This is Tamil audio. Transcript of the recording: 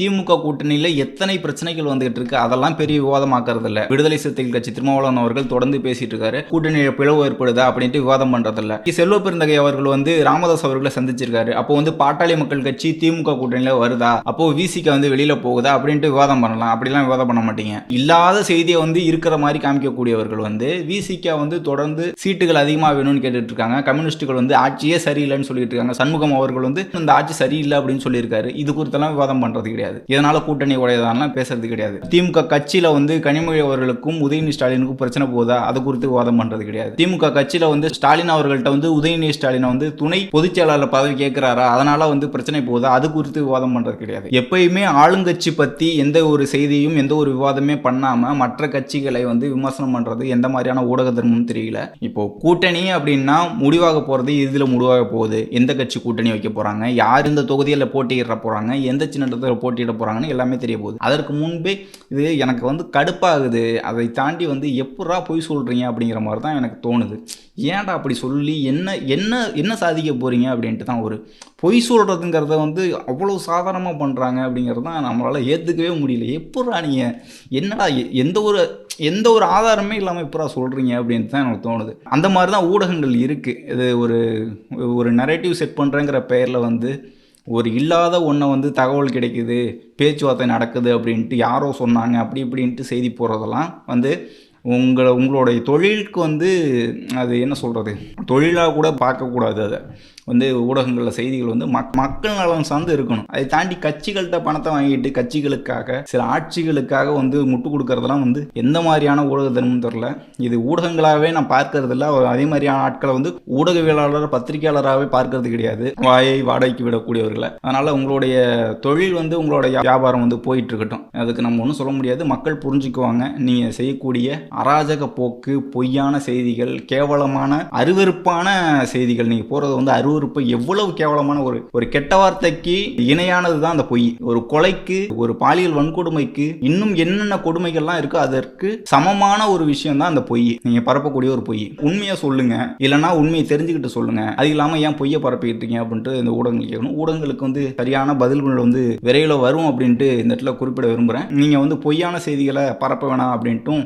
திமுக கூட்டணியில எத்தனை பிரச்சனைகள் வந்துகிட்டு இருக்கு, அதெல்லாம் பெரிய விவாதமாக்குறது இல்ல. விடுதலை சிறுத்தைகள் கட்சி திருமாவளவன் அவர்கள் தொடர்ந்து பேசிட்டு இருக்காரு. கூட்டணியில பிளவு ஏற்படுதா அப்படின்ட்டு விவாதம் பண்றது இல்ல. செல்வ பெருந்தகை அவர்கள் ராமதாஸ் அவர்களை சந்திச்சிருக்காரு. அப்போ பாட்டாளி மக்கள் கட்சி திமுக கூட்டணியில வருதா, அப்போ விசிக வெளியில போகுதா அப்படின்ட்டு விவாதம் பண்ணலாம். அப்படிலாம் விவாதம் பண்ண மாட்டீங்க. இல்லாத செய்தியை இருக்கிற மாதிரி காமிக்கக்கூடியவர்கள் விசிக தொடர்ந்து சீட்டுகள் அதிகமாக வேணும்னு கேட்டுட்டு இருக்காங்க. கம்யூனிஸ்டுகள் ஆட்சியே சரியில்லைன்னு சொல்லிட்டு இருக்காங்க. சண்முகம் அவர்கள் இந்த ஆட்சி சரியில்லை அப்படின்னு சொல்லியிருக்காரு. இது குறித்தெல்லாம் விவாதம் பண்றது கிடையாது. இதனால கூட்டணி உடையதான பேசுறது கிடையாது. திமுக கட்சியில கனிமொழி அவர்களுக்கும் உதயநிதி ஸ்டாலினுக்கும் பிரச்சனை போதா, அது குறித்து விவாதம் பண்றது கிடையாது. திமுக கட்சியில ஸ்டாலின் அவர்கள்ட்ட உதயநிதி ஸ்டாலின் துணை பொதுச்செயலாளர் பதவி கேட்கிறாரா, அதனால பிரச்சனை போதா, அது குறித்து விவாதம் பண்றது கிடையாது. எப்பயுமே ஆளுங்கட்சி பத்தி எந்த ஒரு செய்தியும் எந்த ஒரு விவாதமே பண்ணாம மற்ற கட்சிகளை விமர்சனம் பண்றது எந்த மாதிரியான ஊடக தர்மம் தெரியல. இப்போ கூட்டணி அப்படின்னா முடிவாக போறது இதுல முடிவாக போகுது. எந்த கட்சி கூட்டணி வைக்க போறாங்க, யார் இந்த தொகுதியில் போட்டியிட போறாங்க, எந்த சின்னத்தில் போட்டியிட போறாங்கன்னு எல்லாமே தெரிய போகுது. அதற்கு முன்பே இது எனக்கு கடுப்பாகுது. அதை தாண்டி எப்படா போய் சொல்றீங்க அப்படிங்கிற மாதிரி தான் எனக்கு தோணுது. ஏன்டா அப்படி சொல்லி என்ன என்ன என்ன சாதிக்க போறீங்க அப்படின்ட்டு தான். ஒரு பொய் சொல்றதுங்கிறத அவ்வளோ சாதாரணமாக பண்றாங்க அப்படிங்கிறது தான் நம்மளால ஏற்றுக்கவே முடியல. எப்படா நீங்கள் என்னடா எந்த ஒரு ஆதாரமே இல்லாமல் எப்படா சொல்கிறீங்க அப்படின்ட்டு தான் எனக்கு தோணுது. அந்த மாதிரி தான் ஊடகங்கள் இருக்குது. இது ஒரு நரேட்டிவ் செட் பண்ணுறேங்கிற பெயரில் ஒரு இல்லாத ஒன்றை தகவல் கிடைக்குது, பேச்சுவார்த்தை நடக்குது அப்படின்ட்டு யாரோ சொன்னாங்க அப்படி இப்படின்ட்டு செய்தி போடுறதெல்லாம் உங்களுடைய தொழிலுக்கு அது என்ன சொல்கிறது, தொழிலாக கூட பார்க்கக்கூடாது. அதை ஊடகங்களில் செய்திகள் மக்கள் நலன் சார்ந்து இருக்கணும். அதை தாண்டி கட்சிகள்கிட்ட பணத்தை வாங்கிட்டு கட்சிகளுக்காக சில ஆட்சிகளுக்காக முட்டு கொடுக்கறதெல்லாம் எந்த மாதிரியான ஊடக தர்மம் தெரில. இது ஊடகங்களாகவே நான் பார்க்கறது இல்லை. அதே மாதிரியான ஆட்களை ஊடகவியலாளர் பத்திரிகையாளராகவே பார்க்கறது கிடையாது, வாயை வாடகைக்கு விடக்கூடியவர்களை. அதனால் உங்களுடைய தொழில் உங்களுடைய வியாபாரம் போயிட்டு இருக்கட்டும். அதுக்கு நம்ம ஒன்றும் சொல்ல முடியாது. மக்கள் புரிஞ்சுக்குவாங்க. நீங்கள் செய்யக்கூடிய அராஜக போக்கு, பொய்யான செய்திகள், கேவலமான அருவருப்பான செய்திகள், நீங்கள் போகிறது அருவருப்பு எவ்வளவு கேவலமான ஒரு கெட்ட வார்த்தைக்கு இணையானது தான் அந்த பொய். ஒரு கொலைக்கு, ஒரு பாலியல் வன்கொடுமைக்கு, இன்னும் என்னென்ன கொடுமைகள்லாம் இருக்கு அதற்கு சமமான ஒரு விஷயம் தான் அந்த பொய். நீங்க பரப்பக்கூடிய ஒரு பொய். உண்மையை சொல்லுங்க, இல்லைன்னா உண்மையை தெரிஞ்சுக்கிட்டு சொல்லுங்க. அது இல்லாமல் ஏன் பொய்யை பரப்பிக்கிட்டு இருக்கீங்க அப்படின்ட்டு இந்த ஊடகங்கள் கேட்கணும். ஊடகங்களுக்கு சரியான பதில்கள் விரைவில் வரும் அப்படின்ட்டு இந்த இடத்துல குறிப்பிட விரும்புகிறேன். நீங்கள் பொய்யான செய்திகளை பரப்ப வேணாம் அப்படின்ட்டும்